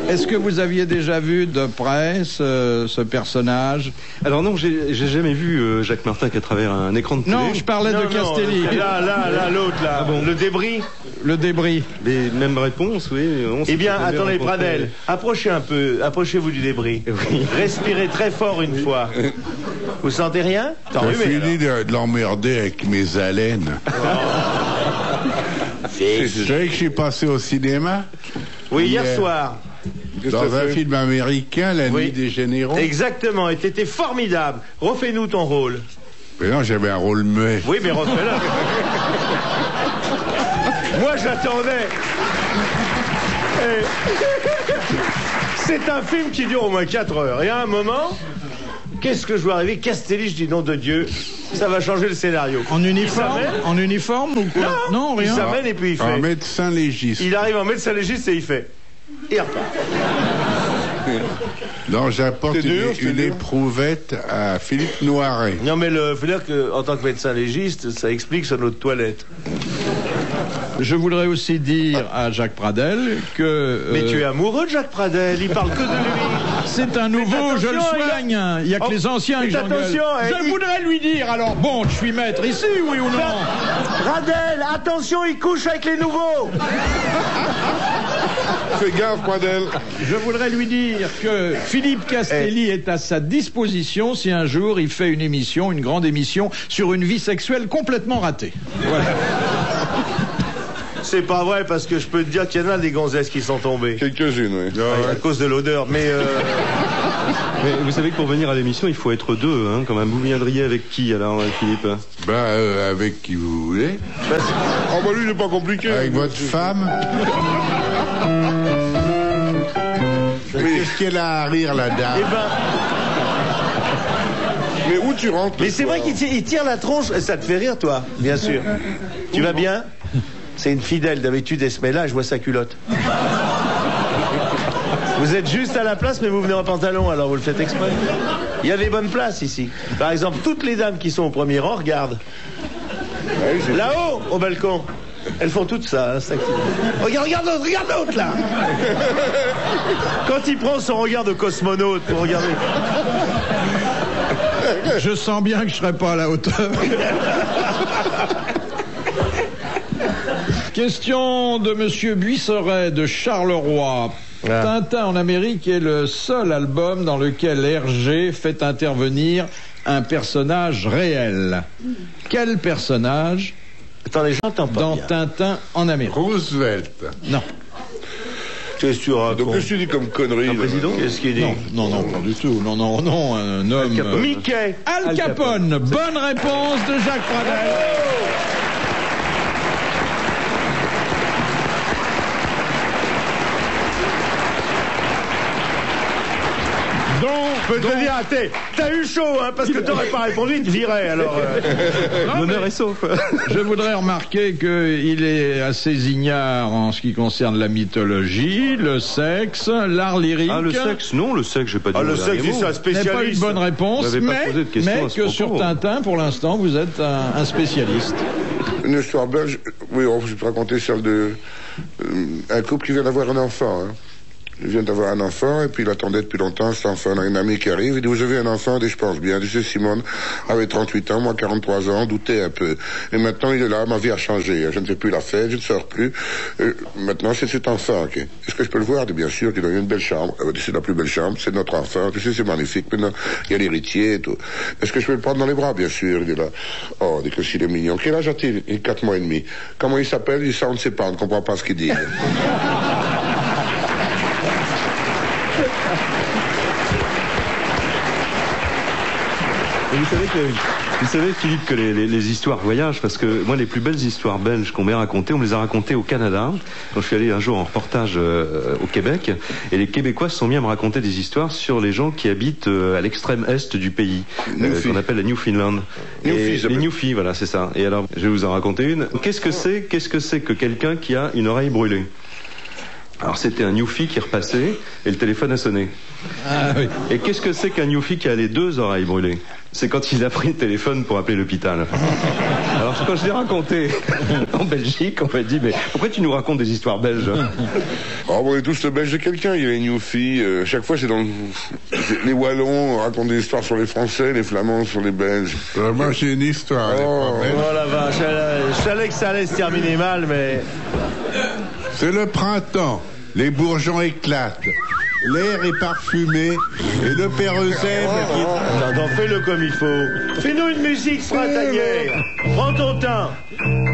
Est-ce que vous aviez déjà vu de près ce personnage? Alors non, j'ai jamais vu Jacques Martin qu'à travers un écran de télé. Non, je parlais de Castelli. Là, l'autre, là. Ah bon. Le débris. Le débris. Les mêmes réponses, oui. Eh bien, attendez, Pradel, approchez un peu, approchez-vous du débris. Oui. Respirez très fort une fois. Vous sentez rien? J'ai fini de l'emmerder avec mes haleines. Vous savez que je suis passé au cinéma? Oui, hier soir. Dans un film américain, La Nuit des Généraux. Exactement, et t'étais formidable. Refais-nous ton rôle. Mais non, j'avais un rôle muet. Oui, mais refais-le. Moi, j'attendais. C'est un film qui dure au moins 4 heures. Et à un moment, qu'est-ce que je vois arriver? Castelli, je dis nom de Dieu, ça va changer le scénario. En uniforme? En uniforme ou quoi? Non, rien. Il s'amène et puis il fait. Un médecin légiste. Il arrive en médecin légiste et il fait. Et repart. Non, j'apporte une éprouvette à Philippe Noiret. Non, mais il faut dire qu'en tant que médecin légiste, ça explique son eau de toilette. Je voudrais aussi dire à Jacques Pradel que... Mais tu es amoureux de Jacques Pradel, il parle que de lui. C'est un nouveau, je le soigne. Il n'y a que les anciens qui j'engueule. Je voudrais lui dire, alors bon, je suis maître ici, oui ou non? Pradel, attention, il couche avec les nouveaux. Fais gaffe, Pradel. Je voudrais lui dire que Philippe Castelli est à sa disposition si un jour il fait une émission, une grande émission, sur une vie sexuelle complètement ratée. Voilà. C'est pas vrai, parce que je peux te dire qu'il y en a des gonzesses qui sont tombées. Quelques-unes, oui. À cause de l'odeur, mais... Mais vous savez que pour venir à l'émission, il faut être deux, hein, quand même. Vous viendriez avec qui, alors, Philippe? Avec qui vous voulez. Oh, bah lui, il n'est pas compliqué. Avec votre femme. Qu'est-ce qu'elle a à rire, la dame? Eh ben... Mais où tu rentres? Mais c'est vrai qu'il tire la tronche. Ça te fait rire, toi? Bien sûr. Tu vas bien? C'est une fidèle. D'habitude, elle se met là, je vois sa culotte. Vous êtes juste à la place, mais vous venez en pantalon, alors vous le faites exprès. Il y a des bonnes places ici. Par exemple, toutes les dames qui sont au premier rang, regardent. Là-haut, au balcon. Elles font toutes ça. Hein, regarde l'autre, là. Quand il prend son regard de cosmonaute pour regarder. Je sens bien que je serai pas à la hauteur. Question de Monsieur Buisseret de Charleroi. Tintin en Amérique est le seul album dans lequel Hergé fait intervenir un personnage réel. Quel personnage? Attendez, j'entends pas dans bien. Tintin en Amérique. Roosevelt. Non. Qu'est-ce que tu racontes? Donc, qu'est-ce que tu dis comme connerie? Un président? Qu'est-ce qu'il dit? Non, pas du tout. Non, un homme... Mickey. Al Capone. Bonne réponse de Jacques Pradel. Je peux te dire, t'as eu chaud, hein, parce que t'aurais pas répondu, il te virait, alors... L'honneur est sauf. Je voudrais remarquer qu'il est assez ignare en ce qui concerne la mythologie, le sexe, l'art lyrique. Ah, le sexe? Non, le sexe, j'ai pas dit. Ah, le sexe, c'est un n'est spécialiste. pas une bonne réponse, Vous n'avez pas posé de question mais à ce que propos. sur Tintin, pour l'instant, vous êtes un spécialiste. Une histoire belge. Oui, je peux raconter celle de un couple qui vient d'avoir un enfant. Hein. Il vient d'avoir un enfant et puis il attendait depuis longtemps cet enfant. On a une amie qui arrive, il dit vous avez un enfant? Je pense bien. Je sais, Simone avait 38 ans, moi 43 ans, doutait un peu. Et maintenant il est là, ma vie a changé. Je ne fais plus la fête, je ne sors plus. Maintenant c'est cet enfant. Okay. Est-ce que je peux le voir? Bien sûr, qu'il a une belle chambre. C'est la plus belle chambre, c'est notre enfant. Tu sais, c'est magnifique. Maintenant il y a l'héritier et tout. Est-ce que je peux le prendre dans les bras? Bien sûr. Il est là. Oh, dit que s'il est mignon. Quel âge a-t-il? Il a 4 mois et demi. Comment il s'appelle? Il dit ça, on ne sait pas, on ne comprend pas ce qu'il dit. Et vous savez, Philippe, que les histoires voyagent, parce que moi, les plus belles histoires belges qu'on m'ait racontées, on me les a racontées au Canada, quand je suis allé un jour en reportage au Québec, et les Québécois se sont mis à me raconter des histoires sur les gens qui habitent à l'extrême est du pays, qu'on appelle la Newfoundland. Les Newfies, voilà, c'est ça. Et alors, je vais vous en raconter une. Qu'est-ce que c'est que quelqu'un qui a une oreille brûlée? Alors c'était un Newfie qui repassait et le téléphone a sonné. Ah, oui. Et qu'est-ce que c'est qu'un Newfie qui a les 2 oreilles brûlées? c'est quand il a pris le téléphone pour appeler l'hôpital. Alors quand je l'ai raconté en Belgique, on m'a dit mais pourquoi tu nous racontes des histoires belges? Oh, on est tous le belge de quelqu'un. Il y a les Newfies. Chaque fois, c'est dans les Wallons racontent des histoires sur les Français, les Flamands sur les Belges. Moi, j'ai une histoire. Oh la vache, je savais que ça allait se terminer mal, mais... C'est le printemps. Les bourgeons éclatent. L'air est parfumé et le pérosème Attends, fais-le comme il faut. Fais-nous une musique printanière. Prends ton temps.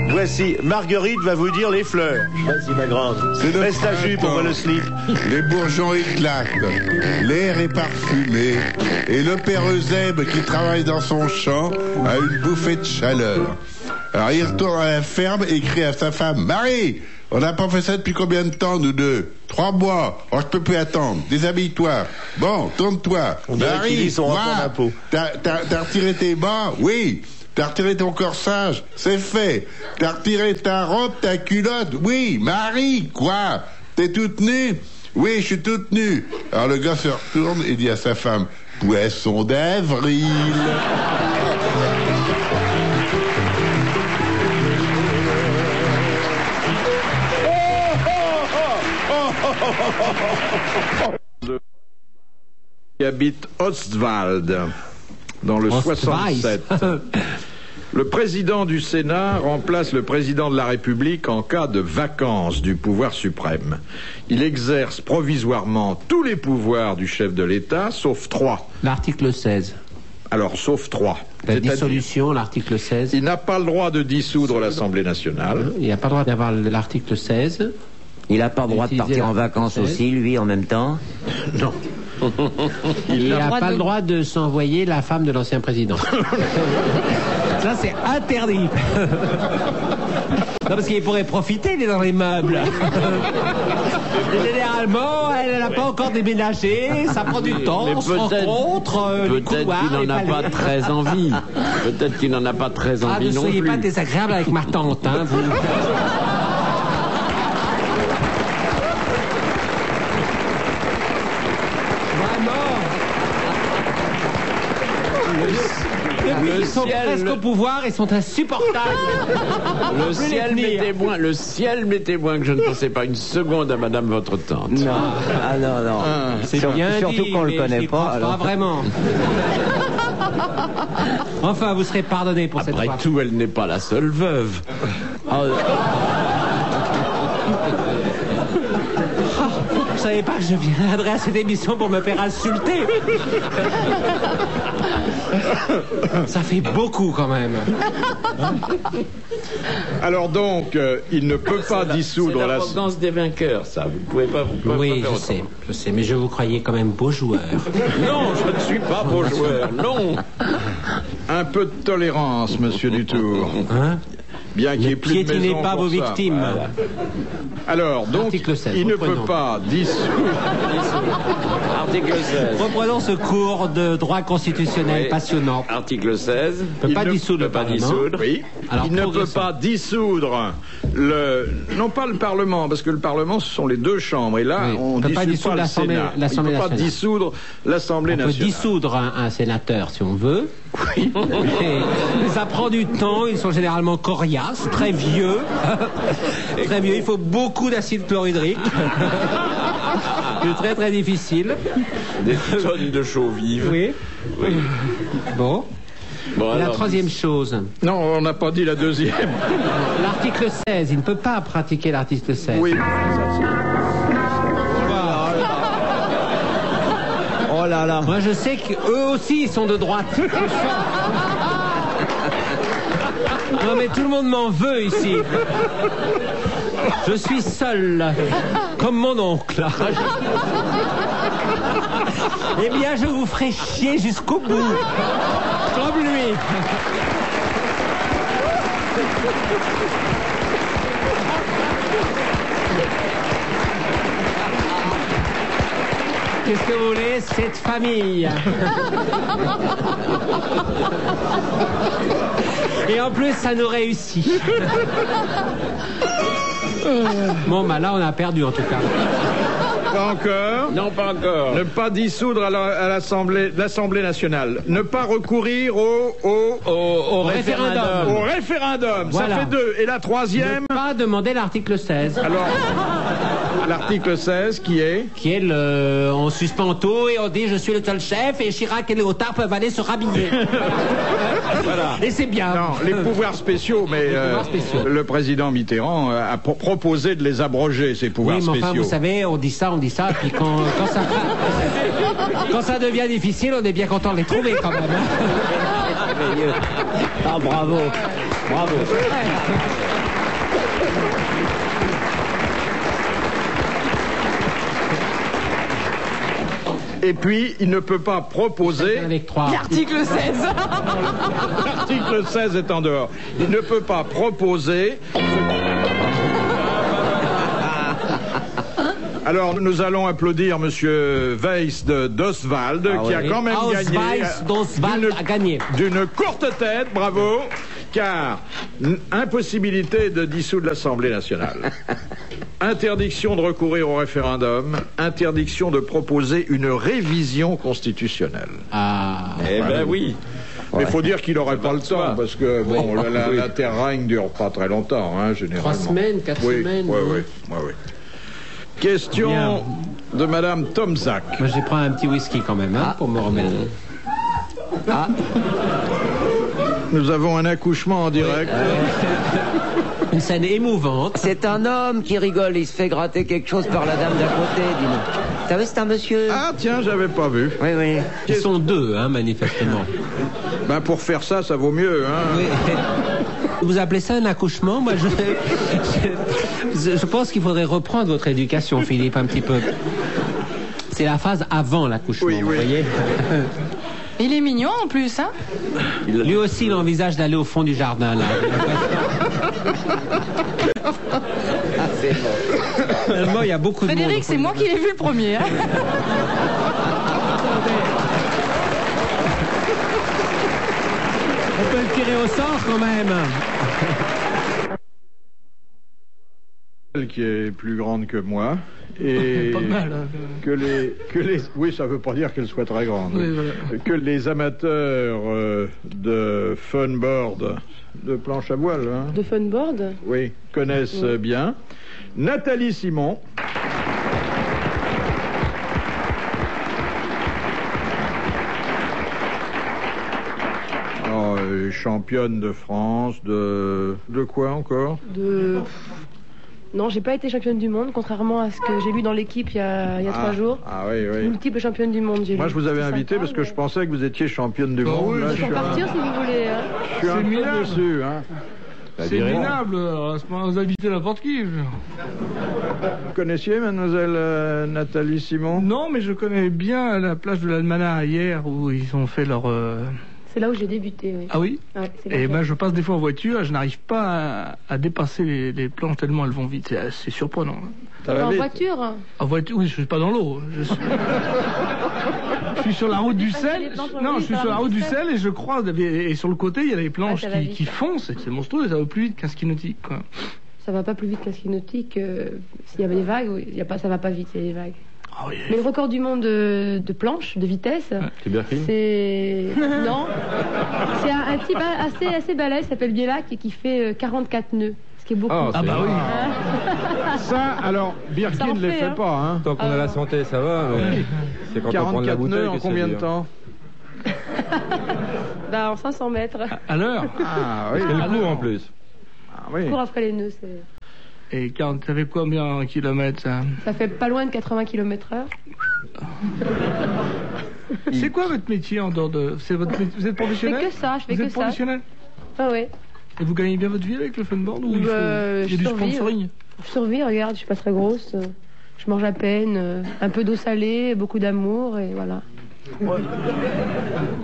Voici, Marguerite va vous dire les fleurs. Vas-y, ma grande. Baisse ta jupe, on voit le slip. Les bourgeons éclatent. L'air est parfumé et le pérosème qui travaille dans son champ a une bouffée de chaleur. Alors il retourne à la ferme et crie à sa femme: Marie, on n'a pas fait ça depuis combien de temps, nous deux? 3 mois. Oh, je peux plus attendre. Déshabille-toi. Bon, tourne-toi. Marie, t'as retiré tes bas? Oui. T'as retiré ton corsage? C'est fait. T'as retiré ta robe, ta culotte? Oui. Marie, quoi? T'es toute nue? Oui, je suis toute nue. Alors le gars se retourne et dit à sa femme: Poisson d'avril. Qui habite Ostwald, dans le 67. Le président du Sénat remplace le président de la République en cas de vacance du pouvoir suprême. Il exerce provisoirement tous les pouvoirs du chef de l'État, sauf 3. L'article 16. Alors, sauf 3. La dissolution, l'article 16. Il n'a pas le droit de dissoudre l'Assemblée nationale. Il n'a pas le droit d'avoir l'article 16. Il n'a pas le droit de partir en vacances aussi, lui, en même temps? Non. Il n'a pas le droit de s'envoyer la femme de l'ancien président. Ça, c'est interdit. Non, parce qu'il pourrait profiter, il est dans les meubles. Généralement, elle n'a pas encore déménagé, ça prend du temps, on se rencontre. Peut-être qu'il n'en a pas très envie. Peut-être qu'il n'en a pas très envie non plus. Ne soyez pas désagréable avec ma tante, hein, vous. Ils sont presque au pouvoir et sont insupportables. Le ciel m'est témoin que je ne pensais pas une seconde à madame votre tante. Non, ah non, non. C'est bien surtout dit, qu'on le connaît pas. Alors. Pas vraiment. Enfin, vous serez pardonné pour cette fois. Après tout, elle n'est pas la seule veuve. Je savais pas que je viendrais à cette émission pour me faire insulter. Ça fait beaucoup quand même. Alors donc, il ne peut pas dissoudre la... C'est l'abondance des vainqueurs, ça. Vous pouvez pas... Oui, je sais, mais je vous croyais quand même beau joueur. Non, je ne suis pas beau joueur, non. Un peu de tolérance, monsieur Dutour. Hein? Bien qu'il n'y ait plus de maison. Piétinez pas vos victimes. Voilà. Alors, donc, 16, il ne peut pas dissoudre. Article 16. Reprenons ce cours de droit constitutionnel passionnant. Article 16. Il ne peut pas dissoudre le Parlement. Oui. Alors, il ne peut pas dissoudre non pas le Parlement, parce que le Parlement, ce sont les 2 chambres. Et là, on ne peut pas dissoudre l'Assemblée nationale. Il ne peut pas dissoudre l'Assemblée nationale. On peut dissoudre un sénateur si on veut. Oui. Mais ça prend du temps. Ils sont généralement coriaces, très vieux. Très vieux. Il faut beaucoup d'acide chlorhydrique. C'est très très difficile. Des tonnes de chaux vives. Oui. Bon. La alors... troisième chose. Non, on n'a pas dit la deuxième. L'article 16, il ne peut pas pratiquer l'article 16. Oui. Oh là là. Moi, je sais qu'eux aussi, ils sont de droite. Non, mais tout le monde m'en veut ici. Je suis seul, comme mon oncle. Eh bien, je vous ferai chier jusqu'au bout. Comme lui. Qu'est-ce que vous voulez, cette famille? Et en plus, ça nous réussit. Bon, bah là, on a perdu en tout cas. Pas encore. Non, pas encore. Ne pas dissoudre à l'Assemblée nationale. Ne pas recourir au référendum. Au référendum. Voilà. Ça fait 2. Et la troisième? Ne pas demander l'article 16. Alors, l'article 16 qui est? Qui est on suspend tout et on dit je suis le seul chef et Chirac et Léotard peuvent aller se rhabiller. Voilà. Et c'est bien. Non, les pouvoirs spéciaux, mais pouvoirs spéciaux. le président Mitterrand a proposé de les abroger, ces pouvoirs Oui, mais enfin, spéciaux. vous savez, on dit ça, et puis quand ça devient difficile, on est bien content de les trouver quand même. Ah, bravo. Bravo. Et puis, il ne peut pas proposer... L'article 16. L'article 16 est en dehors. Il ne peut pas proposer... Alors, nous allons applaudir Monsieur Weiss d'Oswald, qui a quand même gagné d'une courte tête, bravo, car impossibilité de dissoudre l'Assemblée nationale, interdiction de recourir au référendum, interdiction de proposer une révision constitutionnelle. Ah, eh ben oui. Mais il faut dire qu'il n'aurait pas le temps, parce que bon, la terre règne dure pas très longtemps, hein, généralement. 3 semaines, 4 semaines. Oui. Question bien de Madame Tomzak. Moi, je vais prendre un petit whisky quand même, hein, pour me remettre. Ah. Nous avons un accouchement en direct. Une scène émouvante. C'est un homme qui rigole, il se fait gratter quelque chose par la dame d'à côté, dis-moi. Vous savez, c'est un monsieur... Ah tiens, j'avais pas vu. Oui. Ils sont 2, hein, manifestement. Ben pour faire ça, ça vaut mieux, hein. Oui. Vous appelez ça un accouchement? Moi, je pense qu'il faudrait reprendre votre éducation, Philippe, un petit peu. C'est la phase avant l'accouchement, vous voyez. Il est mignon en plus, hein? Lui aussi, il envisage d'aller au fond du jardin, là. C'est bon. Finalement, il y a beaucoup de monde. Frédéric, c'est moi qui l'ai vu le premier, hein? On peut le tirer au sort quand même. Elle qui est plus grande que moi et pas mal, hein. que les oui, ça veut pas dire qu'elle soit très grande. Oui, voilà. Que les amateurs de funboard, de planche à voile, hein, De funboard? oui, connaissent bien. Nathalie Simon. Championne de France, de quoi encore? Non, j'ai pas été championne du monde, contrairement à ce que j'ai lu dans l'équipe il y a 3 jours. Ah oui. Multiple championne du monde, j'ai lu. Moi, je vous avais invité parce que je pensais que vous étiez championne du monde. Oui, Là, Je peux partir si vous voulez. Hein. Je suis un peu dessus, hein. C'est minable, vous invitez n'importe qui. Vous connaissiez mademoiselle Nathalie Simon? Non, mais je connais bien la plage de l'Almanach hier où ils ont fait leur... C'est là où j'ai débuté, oui. Ah oui? Ouais, c'est là Et que- ben je passe des fois en voiture et je n'arrive pas à dépasser les planches tellement elles vont vite. C'est assez surprenant. En voiture? En voiture, oui, je suis pas dans l'eau. Je suis sur la route du sel. Non, je suis sur la route du sel et je croise. Et sur le côté, il y a les planches ça va vite. qui foncent. C'est monstrueux, ça va plus vite qu'un ski nautique, quoi. Ça va pas plus vite qu'un ski nautique. S'il y avait des vagues, ça va pas vite, il y a des vagues. Ah oui. Mais le record du monde de planche, de vitesse, C'est bien fini. c'est... Non. C'est un type assez balèze, s'appelle Bielak, et qui fait 44 nœuds. Ce qui est beaucoup. Ah bah oui. Ça, alors, Ça Birkin en ne les fait, fait hein. pas, hein. Tant qu'on a la santé, ça va. Mais c'est quand on prend de la 44 bouteille nœuds en que c'est combien de dur. temps? Bah, en 500 mètres. À l'heure. Ah oui. Et le coup en plus. Ah, oui. Je cours après les nœuds, Et 40, ça fait combien en kilomètres, ça? ça fait pas loin de 80 km/h. C'est quoi votre métier en dehors de... Vous êtes Je fais professionnel? que ça, je fais Vous que êtes ça. professionnel? Ah ouais. Et vous gagnez bien votre vie avec le funboard ou il y je a du survis, sponsoring? Je survis, regarde, je suis pas très grosse. Je mange à peine, un peu d'eau salée, beaucoup d'amour, et voilà.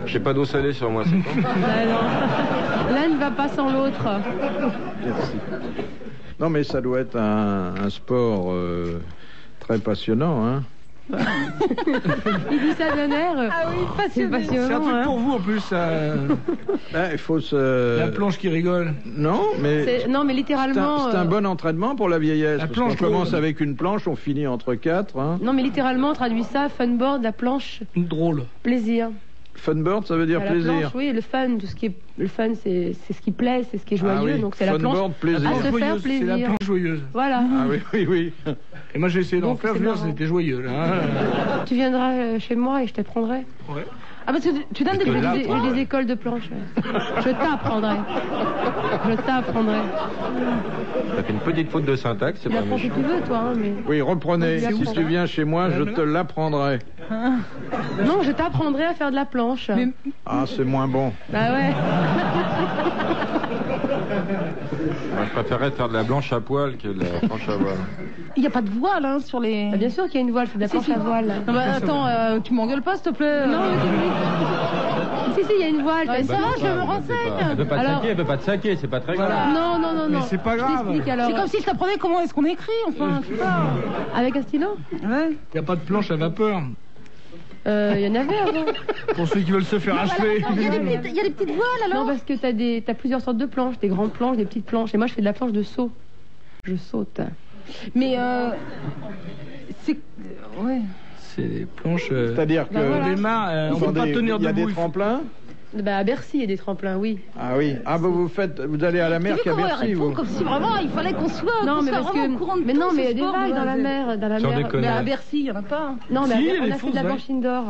J'ai pas d'eau salée sur moi, c'est pas. Ah non. L'un ne va pas sans l'autre. Merci. Non, mais ça doit être un sport très passionnant, hein. Il dit ça d'un air. Ah oui, c'est passionné. passionnant. C'est un truc hein. pour vous en plus. Il faut se... La planche qui rigole. Non, mais... Non, mais littéralement. C'est un bon entraînement pour la vieillesse. La Parce qu'on planche commence drôle. avec une planche, on finit entre 4. Hein. Non, mais littéralement, on traduit ça, funboard, la planche, Drôle. plaisir. Funboard, ça veut dire À la plaisir. planche, oui, le fun, tout ce qui est le fun, c'est ce qui plaît, c'est ce qui est joyeux, oui. donc c'est la Funboard, planche plaisir. à se faire Joyeuse, c'est la plaisir. planche joyeuse. Voilà. Ah oui, oui, oui. Et moi j'ai essayé d'en Donc, faire, c'est je veux dire, marrant. c'était joyeux. Là. Tu viendras chez moi et je t'apprendrai. Ouais. Ah, parce que tu donnes des J'ai cours. j'ai des écoles de planche. Ouais. Je t'apprendrai. Je t'apprendrai. T'as fait une petite faute de syntaxe, c'est Tu pas l'apprends si méchant. tu veux, toi, hein, mais. Oui, reprenez. C'est où, Si ça tu viens chez moi, je te l'apprendrai. Non, je t'apprendrai à faire de la planche. Ah, c'est moins bon. Bah ouais. Moi, je préférerais faire de la blanche à poil que de la planche à voile. Il n'y a pas de voile hein, sur les. Bah, bien sûr qu'il y a une voile, c'est de la planche à voile. Non, bah, attends, tu m'engueules pas, s'il te plaît. Non, mais si, il y a une voile. Ouais, ça va, je me Elle renseigne. peut pas te Alors- saquer, elle peut pas te saquer, c'est pas très grave. Non, non, non, non. Mais c'est pas grave. Je t'explique alors. C'est comme si je t'apprenais comment est-ce qu'on écrit, enfin, tu vois. Avec un stylo Ouais. Il n'y a pas de planche à vapeur. Il y en avait avant. Pour ceux qui veulent se faire achever. Il y a des petites voiles alors. Non, parce que t'as plusieurs sortes de planches, des grandes planches, des petites planches. Et moi, je fais de la planche de saut. Je saute. Mais c'est. Ouais. C'est des planches. C'est-à-dire que... Bah, voilà. On démarre, on il y a peut pas des- tenir il y a debout. des tremplins. Bah, à Bercy, il y a des tremplins, oui. Ah oui. Ah bah vous allez à la mer Tu qu'à vois comment elle Bercy, répond vous. comme si vraiment il fallait qu'on soit, Non, qu'on mais soit parce vraiment que. au courant de Mais tout non, ce mais il y a des sport, vagues dans la c'est- mer. Dans la Sans mer. déconner. Mais à Bercy, il n'y en a pas. Non, Si, mais il y a on des a fait fausses de la vagues. planche indoor.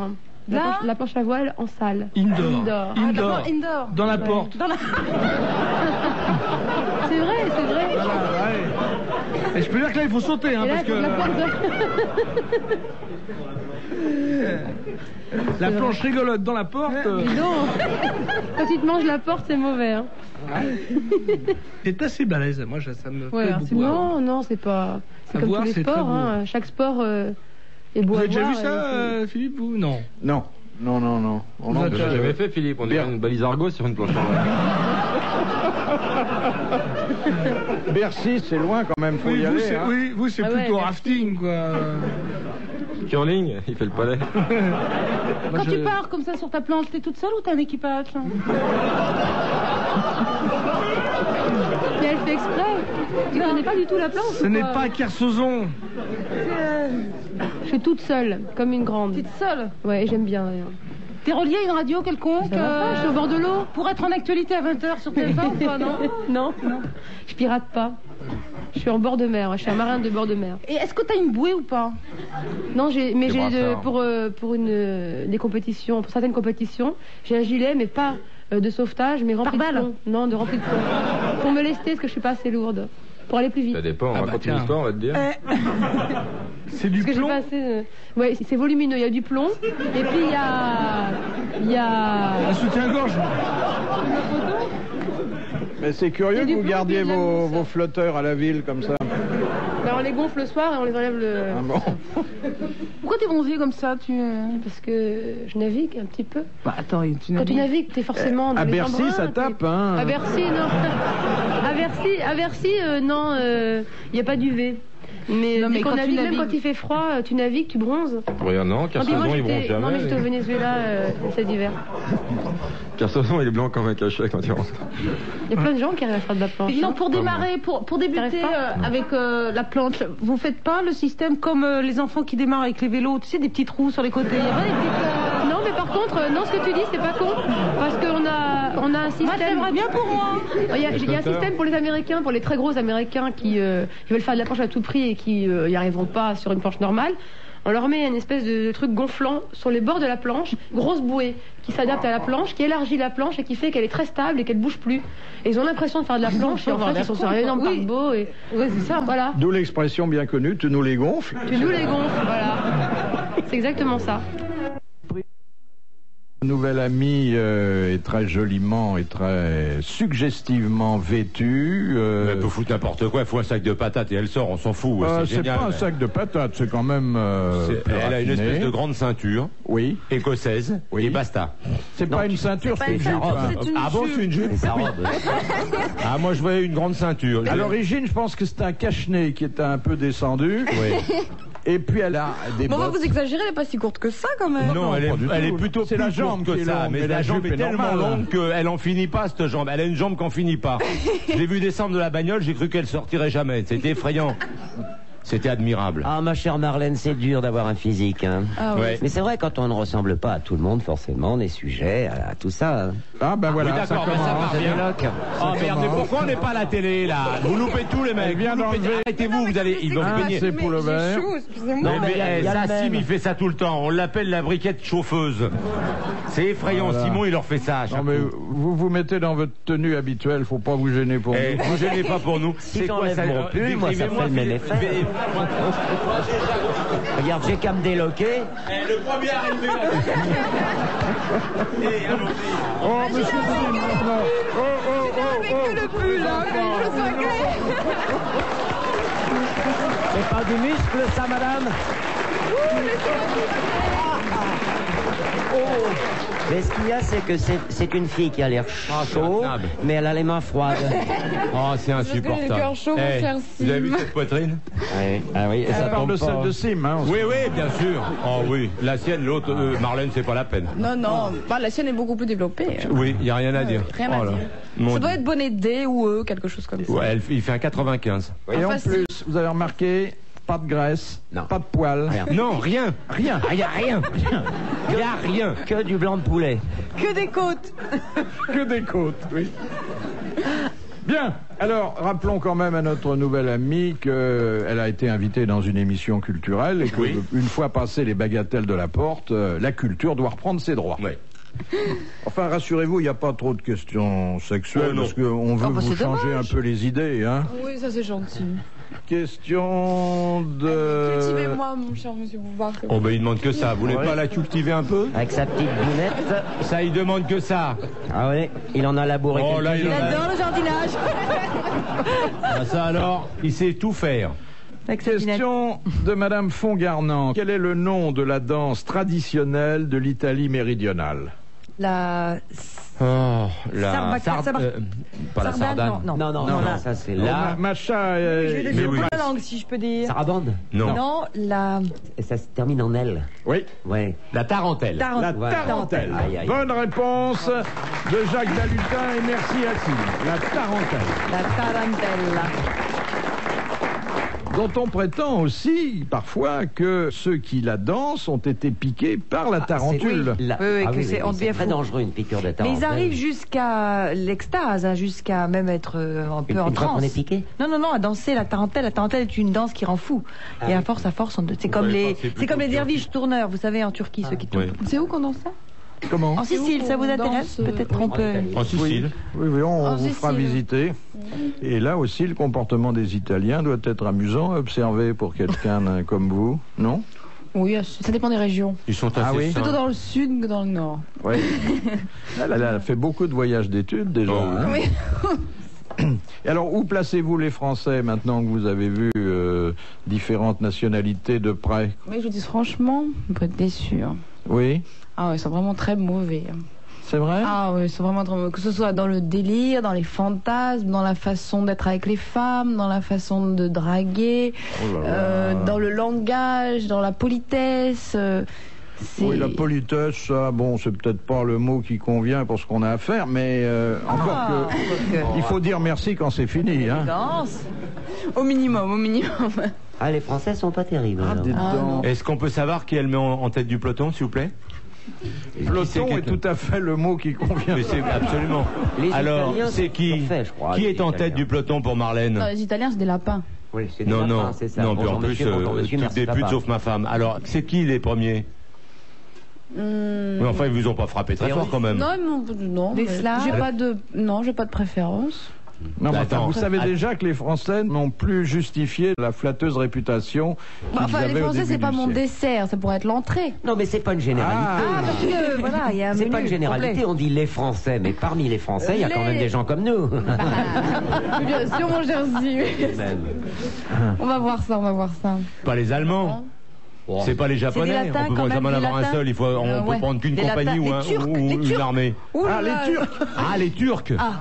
Là La planche à voile en salle. Indoor. Indoor. Ah, Indoor. d'accord, indoor. Dans la Ouais. porte. Dans la... C'est vrai, c'est vrai. Voilà, ouais. Et je peux dire que là, il faut sauter, hein, Et là, parce il faut que que la planche. la planche rigolote dans la porte. Dis donc. Quand tu te manges la porte, c'est mauvais. Hein. C'est assez balèze, moi, ça me Ouais, plaît c'est beaucoup. Non, non, c'est pas. C'est À comme voir, tous les c'est très sports. beau. Hein. Chaque sport est beau Vous à avez déjà voir, vu ça, Philippe, vous? Non. Non. Non, non, non. On en Vous Je êtes- l'ai jamais fait, Philippe. On dirait une balise Argo sur une planche à voile. Bercy, c'est loin quand même, faut Oui, y vous, aller. c'est hein. oui, vous, c'est Ah ouais, plutôt merci. rafting, quoi. Curling, il fait le palais. Quand tu pars comme ça sur ta planche, t'es toute seule ou t'as un équipage hein? Et elle fait exprès. Tu connais pas du tout la planche Ce ou n'est quoi pas Kersozon. Je suis toute seule, comme une grande. T'es toute seule. Ouais, et j'aime bien d'ailleurs. T'es relié à une radio quelconque Ça va pas, je suis au bord de l'eau. pour être en actualité à 20h sur TF1 ou pas, non? Non, non. Je pirate pas. Je suis en bord de mer. Je suis un marin de bord de mer. Et est-ce que t'as une bouée ou pas? Non, mais Des j'ai brassards. pour des compétitions, pour certaines compétitions, j'ai un gilet, mais pas de sauvetage, mais rempli de Pare-balles. plomb. Non, de rempli de plomb. Pour me lester, parce que je suis pas assez lourde. Pour aller plus vite. Ça dépend, on Ah bah raconte une tiens. histoire, on va te dire. C'est du Parce que j'ai plomb. pas assez. Ouais, c'est volumineux. Il y a du plomb. Et puis il y a. Un soutien-gorge. Mais c'est Il y curieux a que du vous plomb, gardiez puis de la vos, mousse. vos flotteurs à la ville comme ça. Ben, on les gonfle le soir et on les enlève le. Ah bon. Pourquoi t'es bronzée comme ça tu... Parce que je navigue un petit peu. Bah attends, tu Quand tu navigues, t'es forcément dans À les Bercy, embruns, ça t'es- tape, hein. À Bercy, non. À Bercy, non, il n'y a pas d'UV. Mais, Non, mais dès qu'on quand tu navigue, même navigues- quand il fait froid, tu navigues, tu bronzes. Regarde, non, Non, puis moi, Kersozon, il bronze j'étais non, mais jamais. j'étais au Venezuela cet hiver. Kersozon, il est blanc comme un cachet quand il rentre. Il y a plein de gens qui arrivent à faire de la planche. Non, hein. pour démarrer, pour débuter T'arrives pas avec la planche, vous faites pas le système comme les enfants qui démarrent avec les vélos, tu sais, des petits trous sur les côtés. Il y a pas des petites, Non, mais par contre, non, ce que tu dis, c'est pas con. Parce qu'on a un système. Moi, j'aimerais bien pour moi. Il y a un système pour les Américains, pour les très gros Américains qui veulent faire de la planche à tout prix et qui n'y arriveront pas sur une planche normale. On leur met une espèce de truc gonflant sur les bords de la planche, grosse bouée qui s'adapte à la planche, qui élargit la planche et qui fait qu'elle est très stable et qu'elle bouge plus. Et ils ont l'impression de faire de la planche et en fait ils sont sur un énorme Oui. paquebot et Oui, c'est ça. voilà. D'où l'expression bien connue, tu nous les gonfles. Tu nous les gonfles, voilà. C'est exactement ça. Nouvel ami est très joliment et très suggestivement vêtu. Elle peut foutre n'importe quoi, elle fout un sac de patates et elle sort, on s'en fout. C'est C'est génial. pas un sac de patates, c'est quand même. Elle a une espèce de grande ceinture. Oui. Écossaise. Oui. Et basta. C'est pas une ceinture, c'est une sa jupe. robe. hein. Ah bon, c'est une jupe. Ah, moi je voyais une grande ceinture. À l'origine, je pense que c'était un cache-nez qui était un peu descendu. Oui. Et puis elle a des Bon, bottes. vous exagérez, elle n'est pas si courte que ça quand même. Non, elle est plutôt C'est plus la jambe courte qui que est ça, longue, mais mais la la jambe jupe est est tellement normale. longue qu'elle en finit pas, cette jambe. Elle a une jambe qui en finit pas. Je l'ai vu descendre de la bagnole, j'ai cru qu'elle sortirait jamais. C'était effrayant. C'était admirable. Ah, ma chère Marlène, c'est dur d'avoir un physique. Hein. Ah oui. Ouais. Mais c'est vrai, quand on ne ressemble pas à tout le monde, forcément, on est sujet à tout ça. Hein. Ah ben voilà, Oui, d'accord, ça ben ça commence. part bien. Oh merde, mais pourquoi on n'est pas à la télé là? Vous loupez tout les mecs. vient Vous loupez- d'enlever. Arrêtez-vous, vous allez, ils vont se baigner. c'est pour le verre. Non, mais il y a le ça, Sim, même. il fait ça tout le temps. On l'appelle la briquette chauffeuse. C'est effrayant. Voilà. Simon, il leur fait ça à chaque Non mais coup. vous vous mettez dans votre tenue habituelle, faut pas vous gêner pour Eh, nous. vous gênez pas pour nous. Si j'enlève mon pull, moi, ça fait le même effet. Regarde, j'ai qu'à me déloquer. Le premier arrivé là. Oh monsieur Sim, maintenant. Avec que le pull, hein, que les cheveux soient clairs. C'est pas du muscle, ça, madame? Mais ce qu'il y a, c'est que c'est une fille qui a l'air chaud, mais elle a les mains froides. Oh, c'est Parce que j'ai le insupportable. cœur chaud, mon Eh, cher vous avez vu Sim. cette poitrine? Oui, ah oui, et ça Elle parle tombe de pas. celle de Sim, hein. Oui, oui, bien sûr. Oh oui, la sienne, l'autre, Marlène, c'est pas la peine. Non, non, bah, la sienne est beaucoup plus développée. Oui, il n'y a rien à dire. Rien à Oh là. dire. Mon Ça doit Dieu. être bonnet D ou E, quelque chose comme ça. Ouais, il fait un 95. Et en Facile. plus, vous avez remarqué, pas de graisse, Non. pas de poils. Rien. Non, rien. Rien. Il n'y a rien. Il n'y a rien. Que du blanc de poulet. Que des côtes. Que des côtes, oui. Bien, alors rappelons quand même à notre nouvelle amie qu'elle a été invitée dans une émission culturelle et que, Oui. une fois passées les bagatelles de la porte, la culture doit reprendre ses droits. Oui. Enfin, rassurez-vous, il n'y a pas trop de questions sexuelles Oh, non. parce qu'on veut Ah, bah, vous c'est changer dommage. un peu les idées. Hein. Oui, ça c'est gentil. Question de... Cultivez-moi, mon cher monsieur Bouvard. Oh, ben il demande que ça. Vous voulez Ouais. pas la cultiver un peu? Avec sa petite bounette. Ça, il demande que ça. Ah oui, il en a labouré Oh là, quelques-unes. il en a- J'adore le jardinage. Ah, ça alors, il sait tout faire. Avec sa pinette. Question de Madame Fongarnant. Quel est le nom de la danse traditionnelle de l'Italie méridionale? La... Oh, la... pas la Sardane, sardane. non. Non, ça c'est Oh, là. Macha, Je vais mais laisser oui. la langue, si je peux dire. Sarabande. Non. Non, la... Et ça se termine en L. oui, Ouais. La tarentelle. la Voilà. tarentelle. Aïe, aïe. Bonne réponse de Jacques Dalutin et merci à Sim. La tarentelle. La tarantella. Dont on prétend aussi parfois que ceux qui la dansent ont été piqués par la tarentule. Oui, Oui, que oui, c'est- on c'est devient très fou. dangereux une piqûre de Mais tarentelle. ils arrivent jusqu'à l'extase, hein, jusqu'à même être un peu Une en fois qu'on transe. est piqué. Non, à danser la tarentelle. La tarentelle est une danse qui rend fou. Et à force, c'est comme savez les, pas, c'est c'est comme plutôt les derviches tourneurs, vous savez, en Turquie, ceux qui tournent. Oui. C'est où qu'on danse ça Comment? En Sicile, ça vous intéresse? Peut-être on peut. En Sicile. Oui, on En vous fera Sicile. visiter. Et là aussi, le comportement des Italiens doit être amusant à observer pour quelqu'un comme vous, non? Oui, ça dépend des régions. Ils sont Ah assez oui. sains. Plutôt dans le sud que dans le nord. Oui. Elle a fait beaucoup de voyages d'études déjà. Oh, hein. Oui. Et alors, où placez-vous les Français maintenant que vous avez vu différentes nationalités de près? Mais je vous dis franchement, vous pouvez être déçus. hein. Oui, Ah ouais, ils sont vraiment très mauvais. hein. c'est vrai? Ah ouais, ils sont vraiment très mauvais. Que ce soit dans le délire, dans les fantasmes, dans la façon d'être avec les femmes, dans la façon de draguer, Oh là là. dans le langage, dans la politesse. C'est- Oui, la politesse, ça, bon, c'est peut-être pas le mot qui convient pour ce qu'on a à faire, mais encore que... Il faut dire merci quand c'est fini, hein. Danse. Au minimum, au minimum. Ah, les Français sont pas terribles. alors. Dites donc. Est-ce qu'on peut savoir qui elle met en tête du peloton, s'il vous plaît? Peloton est tout à fait le mot qui convient. Mais c'est absolument. Les Alors, Italiens, c'est qui toujours fait, je crois, Qui les est en tête Italiens. du peloton pour Marlène? Non, les Italiens, c'est des lapins. Oui, c'est des Non, lapins, non, c'est ça. non, puis en Bonjour, plus, monsieur, bonjour, monsieur, toutes merci, des putes papa. sauf ma femme. Alors, c'est qui les premiers? Mais enfin, ils vous ont pas frappé très Et fort oui. quand même. Non, non, Des mais Slaves. j'ai pas de préférence. Non, mais Attends. vous savez déjà que les Français n'ont plus justifié la flatteuse réputation qu'ils Enfin, avaient les au Français, début c'est pas du mon siècle. dessert, ça pourrait être l'entrée. Non, mais c'est pas une généralité. Ah, parce que, voilà, il y a un C'est menu pas une généralité, complet. on dit les Français, mais parmi les Français, il y a quand même des gens comme nous. Bien sûr, mon cher Sim. Même. On va voir ça, on va voir ça. Pas les Allemands. C'est pas les Japonais, C'est des latins, on peut quand pas même, en des avoir un latins. seul, on peut Ouais. prendre qu'une Les compagnie latins. ou, Les Turcs, ou les une Turcs. armée. Ouh là Ah, là. les Turcs. Ah, les Turcs. Ah.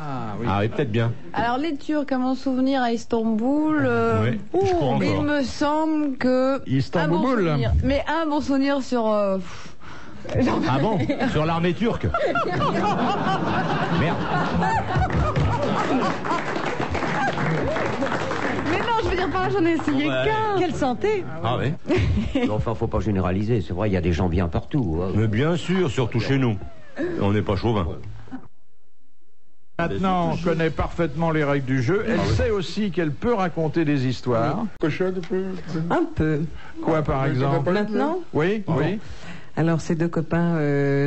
Ah oui, peut-être bien. Alors les Turcs, à mon souvenir, à Istanbul, Ouais, je crois encore. il me semble que... Istanbul. Un bon souvenir. Mais un bon souvenir sur... Ah bon? Sur l'armée turque? Merde. Mais non, je veux dire par là, j'en ai essayé qu'un. Quelle santé! Ah oui. Enfin, faut pas généraliser. C'est vrai, il y a des gens bien partout. hein. Mais bien sûr, surtout chez nous. On n'est pas chauvin. Maintenant, on connaît parfaitement les règles du jeu. Elle sait aussi qu'elle peut raconter des histoires. Cochonne un peu. Un peu. Quoi, par exemple? Maintenant? Oui, oui. Alors, ces deux copains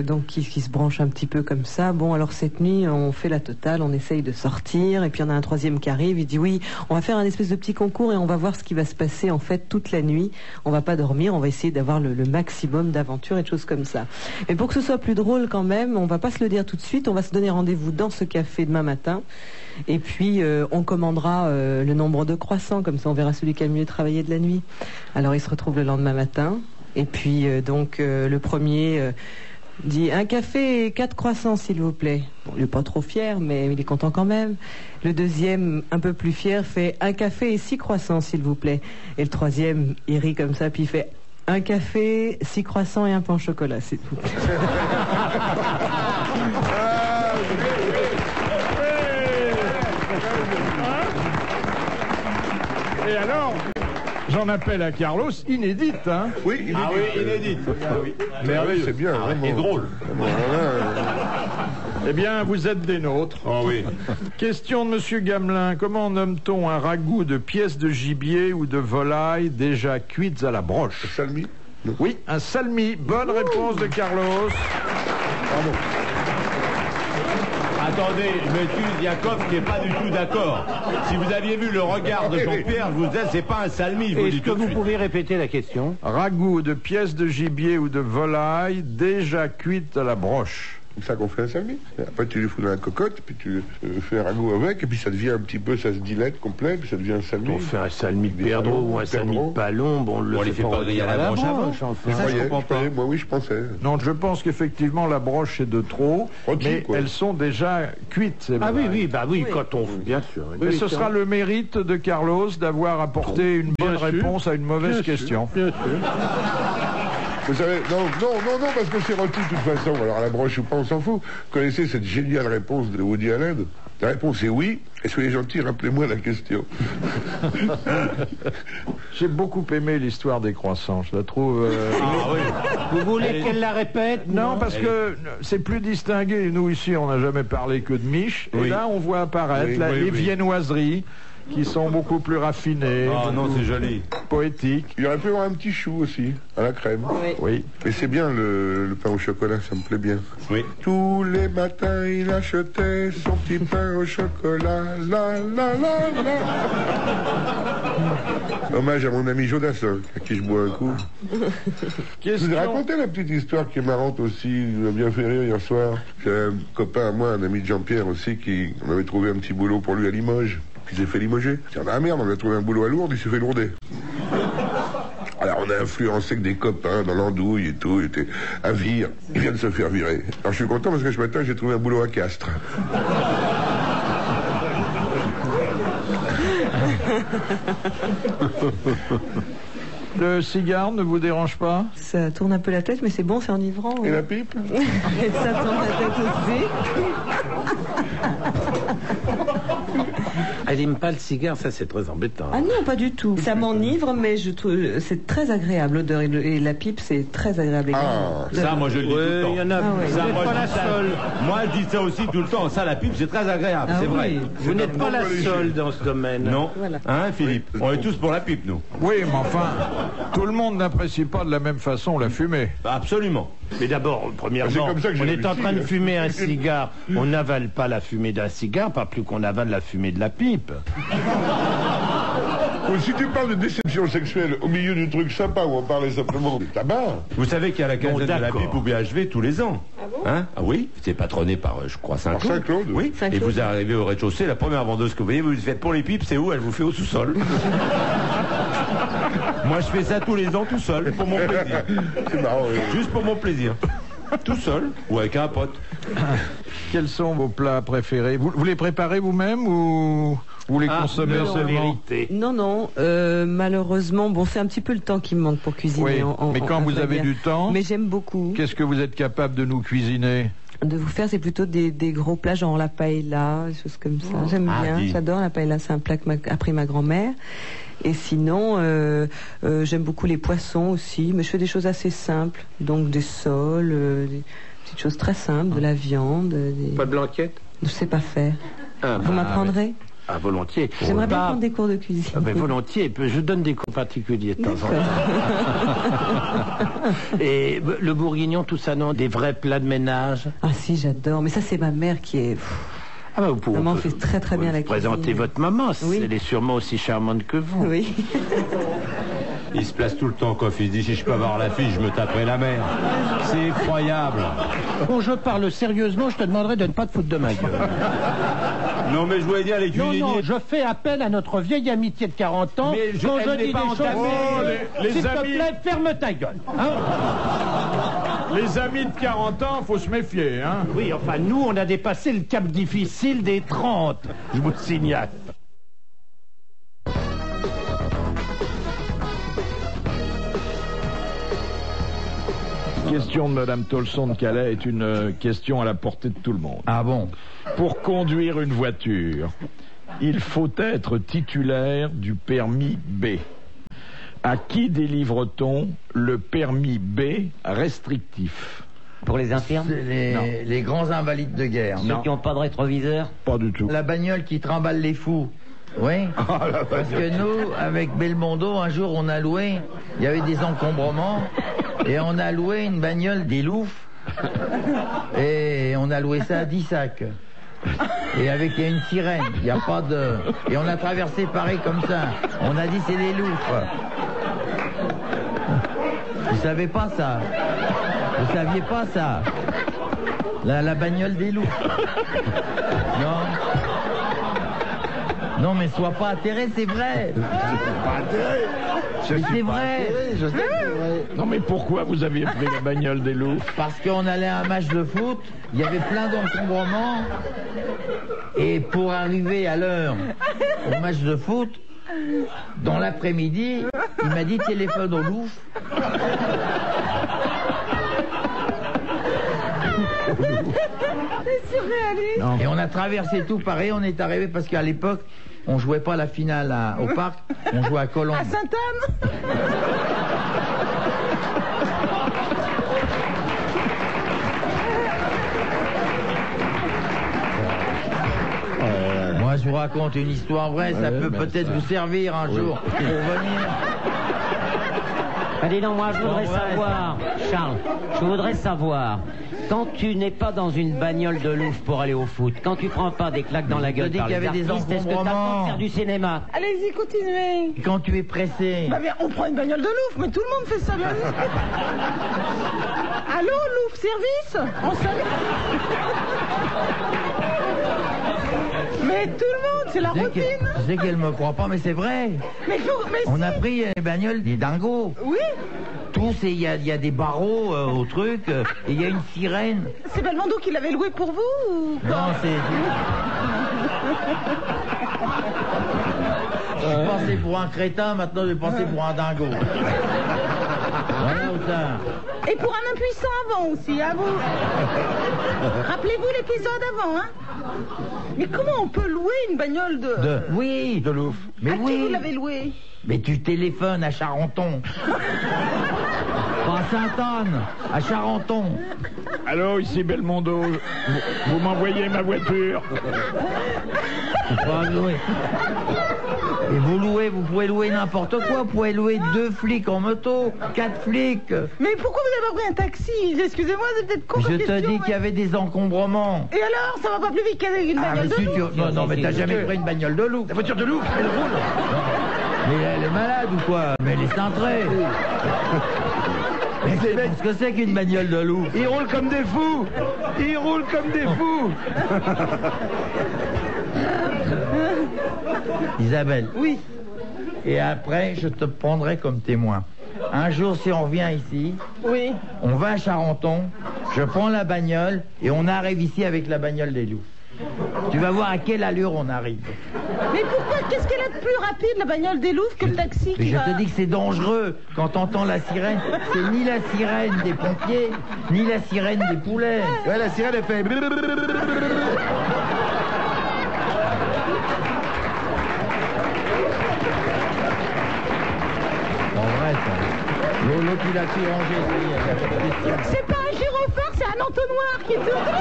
donc qui se branchent un petit peu comme ça. Bon, alors cette nuit, on fait la totale, on essaye de sortir. Et puis, on a un troisième qui arrive. Il dit, oui, on va faire un espèce de petit concours et on va voir ce qui va se passer, en fait, toute la nuit. On va pas dormir, on va essayer d'avoir le maximum d'aventures et de choses comme ça. Mais pour que ce soit plus drôle quand même, on va pas se le dire tout de suite. On va se donner rendez-vous dans ce café demain matin. Et puis, on commandera le nombre de croissants. Comme ça, on verra celui qui a le mieux travaillé de la nuit. Alors, ils se retrouvent le lendemain matin. Et puis, le premier dit « Un café et 4 croissants, s'il vous plaît ». Bon, il est pas trop fier, mais il est content quand même. Le deuxième, un peu plus fier, fait « Un café et 6 croissants, s'il vous plaît ». Et le troisième, il rit comme ça, puis il fait « Un café, 6 croissants et un pain au chocolat, s'il vous plaît ». Et alors, j'en appelle à Carlos, inédite, hein? Oui, inédite. Ah oui, inédite. Ah oui. Merveilleux, c'est bien. Vraiment. Et drôle. Eh bien, vous êtes des nôtres. Oh oui. Question de Monsieur Gamelin. Comment nomme-t-on un ragoût de pièces de gibier ou de volaille déjà cuites à la broche? Salmi? Oui, un salmi. Bonne réponse de Carlos. Pardon. Attendez, je m'excuse, Jacob qui n'est pas du tout d'accord. Si vous aviez vu le regard de Jean-Pierre, je vous disais, c'est pas un salmi, je vous le Est-ce dis que tout de vous suite. pouvez répéter la question? Ragoût de pièces de gibier ou de volaille déjà cuites à la broche. C'est ça qu'on fait un salmi. Et après, tu les fous dans la cocotte, puis tu fais un ragoût avec, et puis ça devient un petit peu, ça se dilate complet, puis ça devient un salmi. On fait un salmi de perdreau ou un salmi de palombe, on le les fait pas griller à la broche avant. Moi, oui, je pensais. Non, je pense qu'effectivement la broche est de trop, Rôti, mais quoi. elles sont déjà cuites. Ces Ah oui, volailles. oui, bah oui, quand on... Bien sûr. Mais ce sera le mérite de Carlos d'avoir apporté une bonne réponse à une mauvaise question. Vous savez, non, parce que c'est rôti de toute façon. Alors, à la broche ou pas, on s'en fout. Vous connaissez cette géniale réponse de Woody Allen? La réponse est oui. Et soyez gentil, rappelez-moi la question. J'ai beaucoup aimé l'histoire des croissants. Je la trouve. Ah oui. Vous voulez qu'elle la répète? Non, parce que c'est plus distingué. Nous, ici, on n'a jamais parlé que de miches. Et là, on voit apparaître les viennoiseries qui sont beaucoup plus raffinées. Ah non, c'est joli. Poétiques. Il y aurait pu y avoir un petit chou aussi, à la crème. Oui. Mais c'est bien le pain au chocolat, ça me plaît bien. Oui. Tous les matins, il achetait son petit pain au chocolat. La, la, la, la. Hommage à mon ami Jodassin, à qui je bois un coup. Je vous ai raconté la petite histoire qui est marrante aussi, qui m'a bien fait rire hier soir. J'ai un copain à moi, un ami de Jean-Pierre aussi, qui on avait trouvé un petit boulot pour lui à Limoges. Puis il s'est fait limoger. Il dit, ah merde, on a trouvé un boulot à Lourdes, il s'est fait lourder. Alors on a influencé que des copains dans l'andouille et tout, il était à Vire. Il vient de se faire virer. Alors je suis content parce que ce matin j'ai trouvé un boulot à Castres. Le cigare ne vous dérange pas? Ça tourne un peu la tête, mais c'est bon, c'est enivrant. Et la pipe? Et ça tourne la tête aussi. Elle n'aime pas le cigare, ça c'est très embêtant. Ah non, pas du tout. Ça m'enivre, mais je trouve c'est très agréable l'odeur et la pipe, c'est très agréable également. Ça, moi je le dis tout le temps. Il y en a, Ah oui. vous n'êtes pas la ça. seule. Moi, je dis ça aussi tout le temps. Ça, la pipe, c'est très agréable, Ah c'est oui. vrai. Vous n'êtes pas la seule dans ce domaine. Non. Voilà. Hein, Philippe? On est tous pour la pipe, nous. Oui, mais enfin, tout le monde n'apprécie pas de la même façon la fumée. Absolument. Mais d'abord, premièrement, C'est comme ça que j'ai on est réussi, en train de hein. fumer un cigare. On n'avale pas la fumée d'un cigare, pas plus qu'on avale la fumée de la pipe. Ou si tu parles de déception sexuelle au milieu du truc sympa où on parlait simplement de tabac. Vous savez qu'il y a la caserne de la d'accord. pipe au BHV tous les ans. Ah bon Hein? Ah oui, c'est patronné par, je crois, Saint-Claude. Par Saint-Claude. Oui. Saint-Claude. Et vous arrivez au rez-de-chaussée, la première vendeuse que vous voyez, vous faites pour les pipes, c'est où? Elle vous fait au sous-sol. Moi, je fais ça tous les ans tout seul, pour mon plaisir. C'est marrant, oui. Juste pour mon plaisir. Tout seul ou avec un pote. Quels sont vos plats préférés? Vous les préparez vous-même ou vous les consommez seulement? Non, malheureusement, bon, c'est un petit peu le temps qui me manque pour cuisiner. Oui, mais quand vous avez du temps, mais j'aime beaucoup. Qu'est-ce que vous êtes capable de nous cuisiner? De vous faire, c'est plutôt des gros plats, genre la paella, des choses comme ça. J'aime bien, j'adore la paella, c'est un plat que a appris ma grand-mère. Et sinon, j'aime beaucoup les poissons aussi, mais je fais des choses assez simples, donc des sols, des petites choses très simples, de la viande. Pas de blanquette? Je sais pas faire. Ah, vous m'apprendrez? Ah, volontiers. J'aimerais bien prendre des cours de cuisine. Ah, ben, volontiers. Je donne des cours particuliers de temps en temps. Et le bourguignon, tout ça, non? Des vrais plats de ménage? Ah si, j'adore. Mais ça, c'est ma mère qui est... Ah ben, vous pouvez, maman fait très très bien la cuisine. Présentez votre maman. Oui. Elle est sûrement aussi charmante que vous. Oui. Il se place tout le temps, Coff. Il se dit, si je peux avoir la fille, je me taperai la mère. C'est effroyable. Quand je parle sérieusement, je te demanderai de ne pas te foutre de ma gueule. Non, mais je voulais dire les cuisiniers... Non, je fais appel à notre vieille amitié de 40 ans. Mais quand elle je n'est dis pas des choses entamée. sérieuses, s'il te plaît, ferme ta gueule. Hein? Les amis de 40 ans, faut se méfier, hein? Oui, enfin, nous, on a dépassé le cap difficile des 30, je vous le signale. Question de Madame Tolson de Calais est une question à la portée de tout le monde. Ah bon? Pour conduire une voiture, il faut être titulaire du permis B. À qui délivre-t-on le permis B restrictif? Pour les infirmes? Les grands invalides de guerre. Ceux qui n'ont pas de rétroviseur? Pas du tout. La bagnole qui trimballe les fous. Oui. Parce que nous, avec Belmondo, un jour, on a loué, il y avait des encombrements, et on a loué une bagnole des Loufs, et on a loué ça à 10 sacs. Et avec, il y a une sirène, il n'y a pas de... Et on a traversé Paris comme ça. On a dit c'est les Loufs. Vous savez pas ça? Vous saviez pas ça? La bagnole des Loufs. Non. Non, mais sois pas atterré, c'est vrai. Pas intérêt. Mais c'est vrai. Je sais que c'est vrai. Non mais pourquoi vous aviez pris la bagnole des loups? Parce qu'on allait à un match de foot, il y avait plein d'encombrements. Et pour arriver à l'heure au match de foot, dans l'après-midi, il m'a dit téléphone au Louvre. C'est surréaliste. Et on a traversé tout Paris, on est arrivé parce qu'à l'époque, on jouait pas la finale au parc, on jouait à Colombes. À Sainte-Anne. Moi, je vous raconte une histoire vraie, ça peut peut-être vous servir un jour pour venir. Allez, non, moi, je voudrais savoir, Charles, je voudrais savoir, quand tu n'es pas dans une bagnole de Louvre pour aller au foot, quand tu prends pas des claques dans la gueule par les artistes, est-ce que t'as le temps de faire du cinéma? Allez-y, continuez. Quand tu es pressé. Bah bien, on prend une bagnole de Louvre, mais tout le monde fait ça. Bien. Allô, Louvre, service? On savait. Mais tout le monde, c'est la routine. Je sais qu'elle me croit pas, mais c'est vrai. Mais on a pris les bagnoles des dingos. Oui. Tous, il y a des barreaux au truc, et il y a une sirène. C'est Belmondo qui l'avait loué pour vous ou quoi? Non, c'est... Je pensais pour un crétin, maintenant je vais penser pour un dingo. Voilà où ça. Et pour un impuissant avant aussi, hein, vous. Rappelez-vous l'épisode avant, hein. Mais comment on peut louer une bagnole de... Oui, de Louvre. Mais à qui oui. vous l'avez loué? Mais tu téléphones à Charenton. Pas à Sainte-Anne, à Charenton. Allô, ici Belmondo. Vous m'envoyez ma voiture. Pas louer. Et vous pouvez louer n'importe quoi. Vous pouvez louer 2 flics en moto, 4 flics. Mais pourquoi vous avez pas pris un taxi? Excusez-moi, c'est peut-être con. Je te dis qu'il y avait des encombrements. Et alors, ça va pas plus vite qu'avec une bagnole de Louvre? Non, mais t'as jamais pris une bagnole de Louvre. La voiture de Louvre, elle roule. Mais elle est malade ou quoi? Mais elle est cintrée. Mais c'est ce que c'est qu'une bagnole de loup. Ils roulent comme des fous. Ils roulent comme des fous. Isabelle. Oui. Et après, je te prendrai comme témoin. Un jour, si on revient ici, Oui. on va à Charenton, je prends la bagnole et on arrive ici avec la bagnole des loups. Tu vas voir à quelle allure on arrive. Mais pourquoi? Qu'est-ce qu'elle a de plus rapide, la bagnole des Louvres, que le taxi Mais qui je va... te dis que c'est dangereux. Quand t'entends la sirène, c'est ni la sirène des pompiers, ni la sirène des poulets. Ouais, la sirène, elle fait... En vrai, ça. L'autre, il a tout rangé. ça y est, il a pas de question. C'est pas un gyrophare, c'est un entonnoir qui tourne.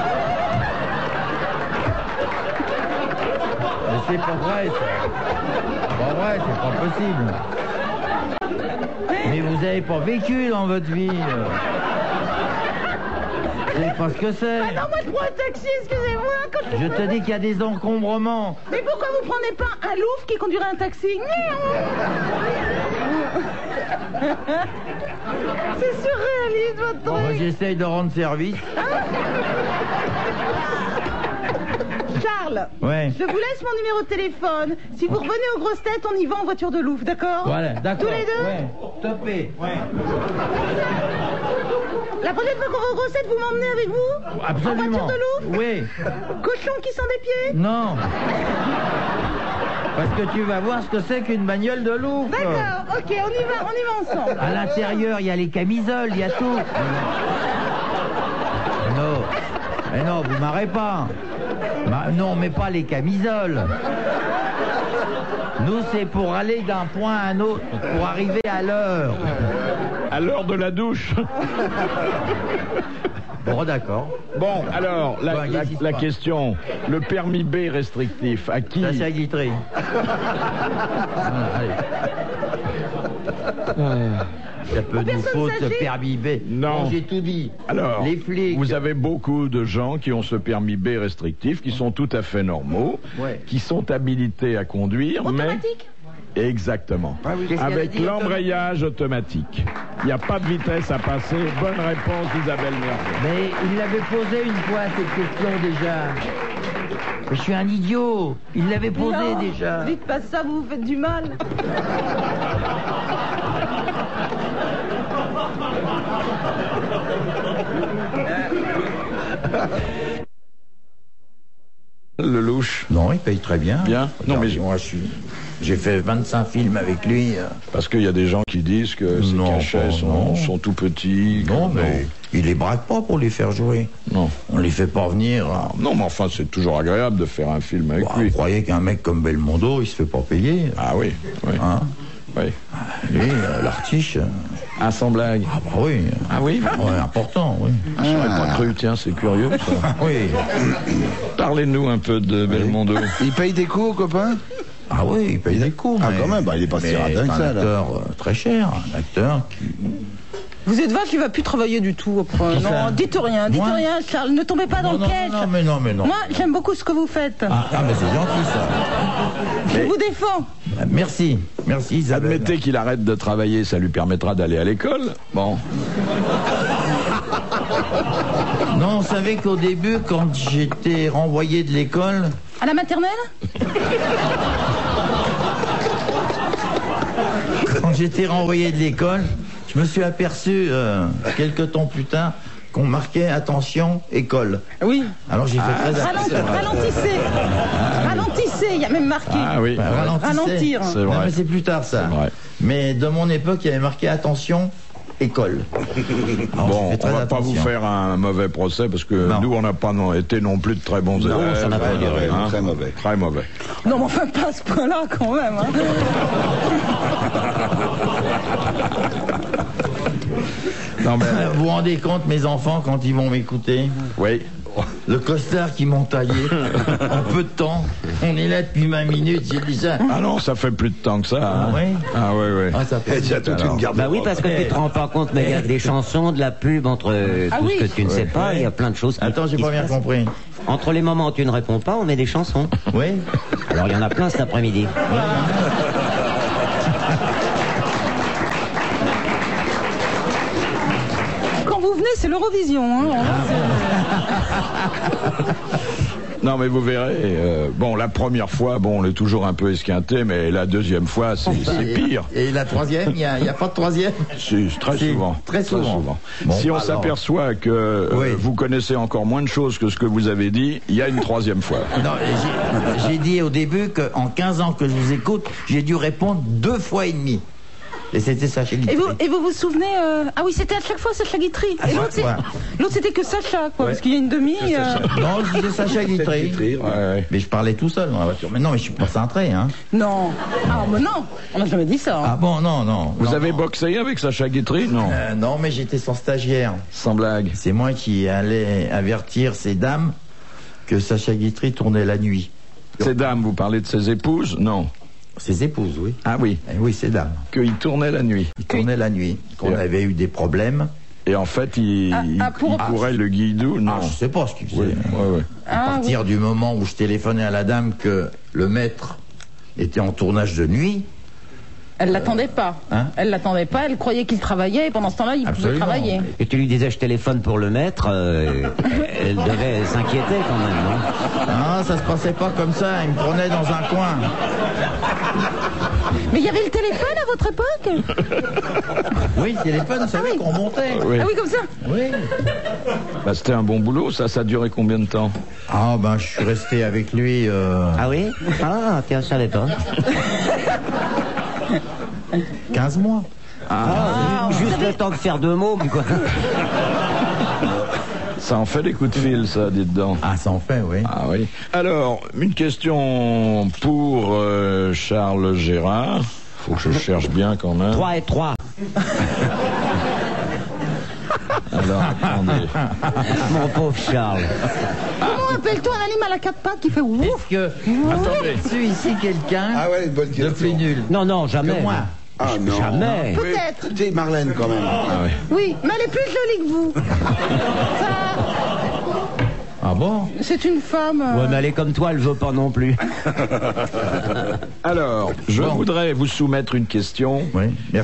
Mais c'est pas vrai, ça. Pas vrai, c'est pas possible. Mais vous avez pas vécu dans votre vie. C'est pas ce que c'est. Ah non, moi je prends un taxi, excusez-moi. Je te dis qu'il y a des encombrements. Mais pourquoi vous prenez pas un Louvre qui conduirait un taxi? C'est surréaliste votre Bon, truc. j'essaye de rendre service. Charles, Ouais. je vous laisse mon numéro de téléphone. Si vous revenez aux grosses têtes, on y va en voiture de Louvre, d'accord? Voilà, d'accord. Tous les deux? Ouais. Topé. Ouais. La prochaine fois qu'on va aux grosses têtes, vous m'emmenez avec vous? Absolument. En voiture de Louvre? Oui. Cochon qui sent des pieds? Non. Parce que tu vas voir ce que c'est qu'une bagnole de loup. D'accord, ok, on y va ensemble. À l'intérieur, il y a les camisoles, il y a tout. Non. Mais non, vous marrez pas. Non, mais pas les camisoles. Nous, c'est pour aller d'un point à un autre, pour arriver à l'heure. À l'heure de la douche. Bon, d'accord. Bon, alors, la question, le permis B restrictif, à qui? Ça, c'est à Guitry. Ça peut nous foutre le permis B. Non. Bon, j'ai tout dit. Alors, les flics. vous avez beaucoup de gens qui ont ce permis B restrictif, qui sont tout à fait normaux, Ouais. qui sont habilités à conduire, Automatique? mais... Exactement. Ah oui. Qu'est-ce qu'elle a Avec dit, l'embrayage automatique. Il n'y a pas de vitesse à passer. Bonne réponse d'Isabelle Mergo. Mais il l'avait posé une fois cette question déjà. Je suis un idiot. Il l'avait posé Non, déjà. dites pas ça, vous vous faites du mal. Le louche. Non, il paye très bien. Bien. Non, mais moi, j'ai fait 25 films avec lui. parce qu'il y a des gens qui disent que ces cachets sont tout petits. Non, mais il les braque pas pour les faire jouer. Non. On les fait pas venir. Non, mais enfin, c'est toujours agréable de faire un film avec lui. Vous croyez qu'un mec comme Belmondo, il se fait pas payer? Ah oui, oui. Hein? Oui. Lui, l'artiche. Ah, sans blague. Ah bah oui. Ah oui. Ouais, important, oui. Je n'aurais pas cru, tiens, c'est curieux ça. Oui. Parlez-nous un peu de Belmondo. Il paye des coups aux copains? Ah oui, il paye des coups. Ah, mais- quand même, bah, il est pas si mais radin que c'est ça, un là. acteur très cher, un acteur qui... Vous êtes vache, il va plus travailler du tout après. Qui ça? Non, dites rien, Charles, ne tombez pas dans Non, le non, piège. non, mais non, mais non. Moi, j'aime beaucoup ce que vous faites. Ah, mais c'est gentil, ça. Je vous défends. Merci, merci Isabelle. Admettez qu'il arrête de travailler, ça lui permettra d'aller à l'école. Bon. Non, on savait qu'au début, quand j'étais renvoyé de l'école... À la maternelle? Quand j'étais renvoyé de l'école, je me suis aperçu, quelques temps plus tard, qu'on marquait attention, école. Oui. Alors j'ai fait très attention. Ralentissez. Ralentissez, il y a même marqué. Ah oui. Ralentir. C'est vrai. Non, mais c'est plus tard ça. C'est vrai. Mais de mon époque, il y avait marqué attention, école. Alors, Bon, j'ai fait on très va pas vous attention. faire un mauvais procès parce que Non. nous, on n'a pas été non plus de très bons élèves. ça n'a pas duré. Hein. Très mauvais. Très mauvais. Non, mais enfin, pas à ce point-là, quand même. Hein. Non, mais... Vous vous rendez compte, mes enfants, quand ils vont m'écouter, Oui. le costard qu'ils m'ont taillé en peu de temps, on est là depuis 20 minutes, j'ai dit ça. Ah non, ça fait plus de temps que ça. Hein. Oui. Ah oui, oui. Ah, ça fait Il y a toute une garde. Bah oui, parce que tu te rends pas compte, mais il y a des chansons, de la pub, entre tout oui. ce que tu ne sais pas, il y a plein de choses qui Attends, j'ai qui pas se bien passent. compris. Entre les moments où tu ne réponds pas, on met des chansons. Oui. Alors il y en a plein cet après-midi. souvenez, c'est l'Eurovision. Hein. Non, mais vous verrez. Bon, la première fois, bon, on est toujours un peu esquinté, mais la deuxième fois, c'est pire. Et la troisième, il n'y a pas de troisième? Si, très souvent. Très souvent. Bon, si on s'aperçoit que vous connaissez encore moins de choses que ce que vous avez dit, il y a une troisième fois. Non, j'ai dit au début qu'en 15 ans que je vous écoute, j'ai dû répondre 2 fois et demi. Et c'était Sacha Guitry. Et vous vous souvenez Ah oui, c'était à chaque fois Sacha Guitry. Et l'autre, c'était que Sacha, quoi, parce qu'il y a une demi... Non, je disais Sacha Guitry. Mais je parlais tout seul dans la voiture. Mais non, mais je suis pas cintré, hein. Non. Ah, mais non, on n'a jamais dit ça. Hein. Ah bon, non. Vous avez boxé avec Sacha Guitry? Non. Non, mais j'étais son stagiaire. Sans blague. C'est moi qui allais avertir ces dames que Sacha Guitry tournait la nuit. Ces dames, vous parlez de ses épouses? Non. Ses épouses, oui. Ah oui. Oui, ces dames. Qu'il tournait la nuit. Il tournait la nuit. Qu'on avait eu des problèmes. Et en fait, il courait le guidou? Non. Je sais pas ce qu'il faisait. Oui. À partir du moment où je téléphonais à la dame que le maître était en tournage de nuit... Elle l'attendait pas. Elle l'attendait pas, elle croyait qu'il travaillait, et pendant ce temps-là, il pouvait travailler. Et tu lui disais, je téléphone pour le maître, elle devait s'inquiéter quand même, non? Non, ça se passait pas comme ça, il me prenait dans un coin. Mais il y avait le téléphone à votre époque? Oui, le téléphone, vous savez qu'on montait. Oui. Ah oui, comme ça? Oui. Bah, c'était un bon boulot, ça a duré combien de temps? Ah ben, je suis resté avec lui... Ah oui? Ah, tiens, je savais pas. 15 mois. Juste le temps de faire 2 mots, quoi. Ça en fait des coups de fil, ça, dites donc. Ah, ça en fait, oui. Ah oui. Alors, une question pour Charles Gérard. Faut que je cherche bien quand même. 3 et 3. Alors, attendez. Mon pauvre Charles. Comment appelles-toi un animal à 4 pattes qui fait ouf? Est-ce que... Attendez. Suis ici quelqu'un de plus nul? Non, jamais. Que moi. Ah non. Jamais. Peut-être. T'es Marlène quand même. Oui, mais elle est plus jolie que vous. Ah bon? C'est une femme. Ouais, mais elle est comme toi, elle veut pas non plus. Alors, je voudrais vous soumettre une question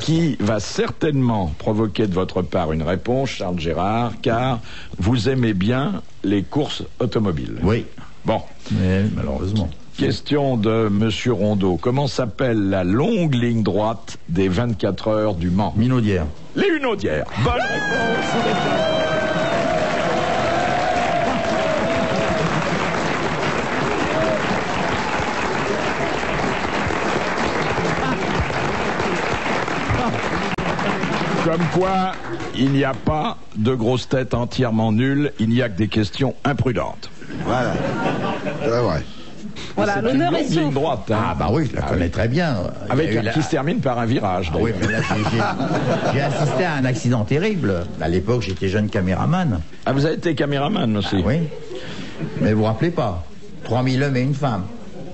qui va certainement provoquer de votre part une réponse, Charles Gérard, car vous aimez bien les courses automobiles. Oui. Bon. Mais malheureusement. Question de Monsieur Rondeau. Comment s'appelle la longue ligne droite des 24 heures du Mans? Minaudière. Les Hunaudières. Bonne réponse. Comme quoi, il n'y a pas de grosses têtes entièrement nulles, il n'y a que des questions imprudentes. Voilà. C'est vrai. Voilà, l'honneur est ligne sauf. droite. Hein. Ah bah oui, je la connais très bien. Qui se termine par un virage. Ah oui, mais là, j'ai assisté à un accident terrible. À l'époque, j'étais jeune caméraman. Ah, vous avez été caméraman aussi? Oui. Mais vous vous rappelez pas 3000 hommes et une femme.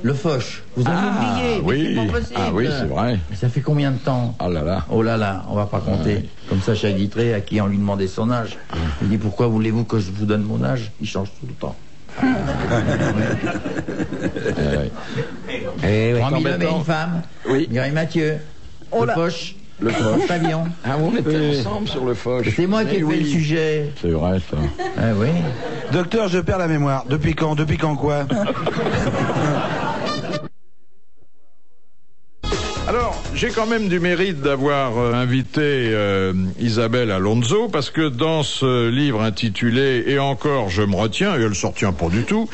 Le Foch. Vous avez oublié? Oui. C'est pas possible. Ah oui, c'est vrai. Mais ça fait combien de temps? Oh là là. Oh là là, on va pas compter. Comme ça, Sacha Guitry, à qui on lui demandait son âge. Il dit, pourquoi voulez-vous que je vous donne mon âge? Il change tout le temps. 3000 hommes et une femme. Oui. Mireille Mathieu. Le Foch. Le Foch. Pavillon. Ah, on était ensemble sur le Foch. C'est moi qui ai fait le sujet. C'est vrai, ça. Ah oui. Docteur, je perds la mémoire. Depuis quand? Depuis quand quoi? Alors, j'ai quand même du mérite d'avoir invité Isabelle Alonso, parce que dans ce livre intitulé « Et encore, je me retiens », et elle ne se retient pas du tout,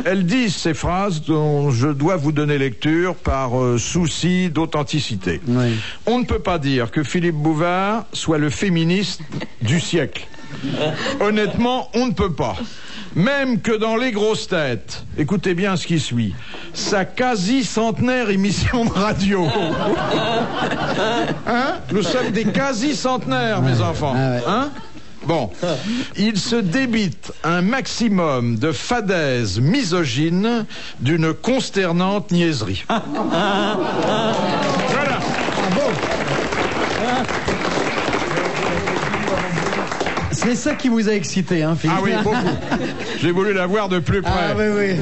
elle dit ces phrases dont je dois vous donner lecture par souci d'authenticité. Oui. On ne peut pas dire que Philippe Bouvard soit le féministe du siècle. Honnêtement, on ne peut pas. Même que dans Les Grosses Têtes, écoutez bien ce qui suit, sa quasi-centenaire émission de radio. Hein? Nous sommes des quasi-centenaires, mes enfants. Hein? Bon, il se débite un maximum de fadaises misogynes d'une consternante niaiserie. Voilà. C'est ça qui vous a excité, hein, Philippe? Ah oui, beaucoup. J'ai voulu la voir de plus près. Ah oui, oui.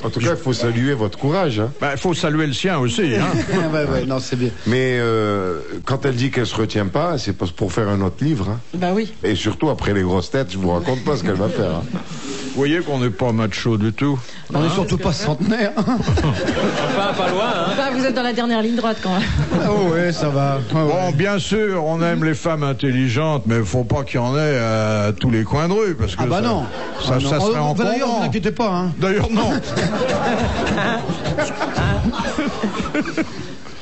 En tout cas, il faut saluer votre courage. Hein. Il faut saluer le sien aussi. Hein. ouais, non, c'est bien. Mais quand elle dit qu'elle se retient pas, c'est pour faire un autre livre. Hein. Bah oui. Et surtout, après les grosses têtes, je vous raconte pas ce qu'elle va faire. Hein. Vous voyez qu'on n'est pas macho du tout. On n'est surtout pas centenaire. Enfin, pas loin, hein. Bah, vous êtes dans la dernière ligne droite quand même. Oh ouais, ça va. Oh, ouais. Bon, bien sûr, on aime les femmes intelligentes, mais il faut pas qu'il y en ait à tous les coins de rue, parce que bah non. Ça serait encore. D'ailleurs, vous inquiétez pas. Hein. D'ailleurs, non.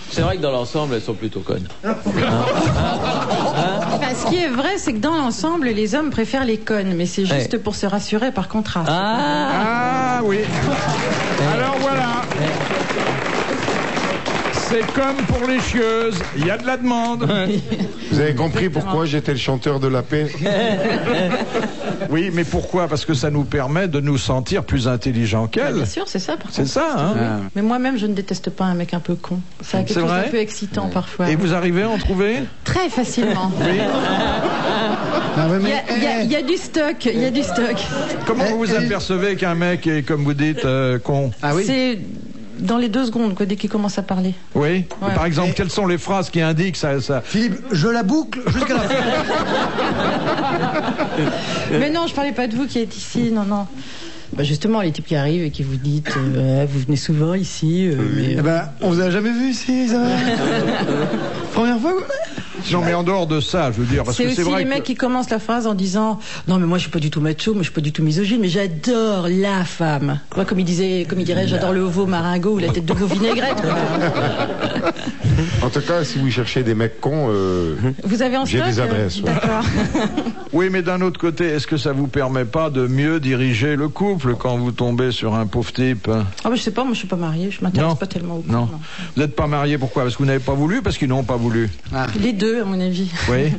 C'est vrai que dans l'ensemble, elles sont plutôt connes. Enfin, ce qui est vrai, c'est que dans l'ensemble, les hommes préfèrent les connes, mais c'est juste pour se rassurer par contraste. Ah oui. Alors voilà. C'est comme pour les chieuses, il y a de la demande. Vous avez compris pourquoi j'étais le chanteur de la paix? Oui, mais pourquoi? Parce que ça nous permet de nous sentir plus intelligents qu'elles. Bien sûr, c'est ça. C'est ça, hein. Mais moi-même, je ne déteste pas un mec un peu con. Ça a quelque chose d'un peu excitant parfois. Et vous arrivez à en trouver? Très facilement. Oui. Il y a du stock, il y a du stock. Comment vous apercevez qu'un mec est, comme vous dites, con? Ah oui. C'est dans les 2 secondes, quoi, dès qu'il commence à parler. Oui. Ouais. Par exemple, quelles sont les phrases qui indiquent ça? Philippe, je la boucle jusqu'à la fin. Mais non, je parlais pas de vous qui êtes ici, non. Bah justement, les types qui arrivent et qui vous disent vous venez souvent ici. Mais, on vous a jamais vu ici, Isabelle. Première fois. Non, mais en dehors de ça, je veux dire, parce que c'est aussi vrai les mecs qui commencent la phrase en disant non, mais moi je suis pas du tout macho, mais je suis pas du tout misogyne, mais j'adore la femme. Moi, comme il dirait, j'adore le veau maringot ou la tête de veau vinaigrette. En tout cas, si vous cherchez des mecs cons, vous avez en j'ai stock, des adresses. D'accord. Oui, mais d'un autre côté, est-ce que ça vous permet pas de mieux diriger le couple quand vous tombez sur un pauvre type? Ah, je sais pas, moi je suis pas mariée, je m'intéresse pas tellement au couple. Non. Vous n'êtes pas marié, pourquoi? Parce que vous n'avez pas voulu, parce qu'ils n'ont pas voulu. Les deux, à mon avis. Oui.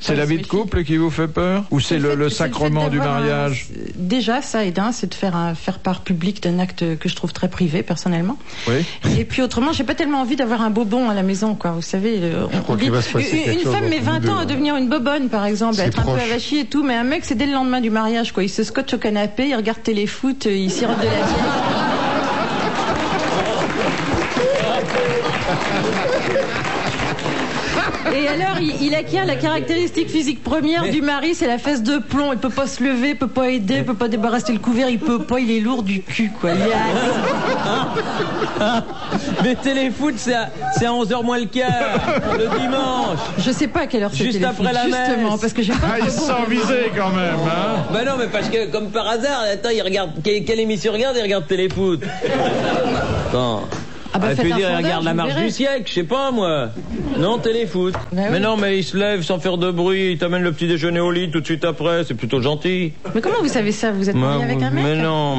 C'est la vie de couple qui vous fait peur? Ou c'est le sacrement du mariage? Déjà, ça aide, c'est de faire part publique d'un acte que je trouve très privé, personnellement. Oui. Et puis autrement, j'ai pas tellement envie d'avoir un bobon à la maison, quoi. Vous savez, une femme met 20 ans à devenir une bobonne, par exemple, à être un peu avachie et tout, mais un mec, c'est dès le lendemain du mariage, quoi. Il se scotche au canapé, il regarde téléfoot, il sirote de la bière. Et alors, il acquiert la caractéristique physique première du mari, c'est la fesse de plomb. Il peut pas se lever, peut pas aider, peut pas débarrasser le couvert, il peut pas, il est lourd du cul, quoi. Mais téléfoot, c'est à 11h moins le quart, le dimanche. Je sais pas à quelle heure c'est juste téléfoot, après la messe. justement, parce que j'ai pas... il se sent visé quand même, hein. Bah non, mais parce que, comme par hasard, attends, il regarde... Quelle émission regarde? Il regarde téléfoot. Attends... il peut dire, il regarde la marche du siècle, je sais pas moi. Non, téléfoot. Mais non, mais il se lève sans faire de bruit, il t'amène le petit déjeuner au lit tout de suite après, c'est plutôt gentil. Mais comment vous savez ça? Vous êtes marié avec un mec? Mais non.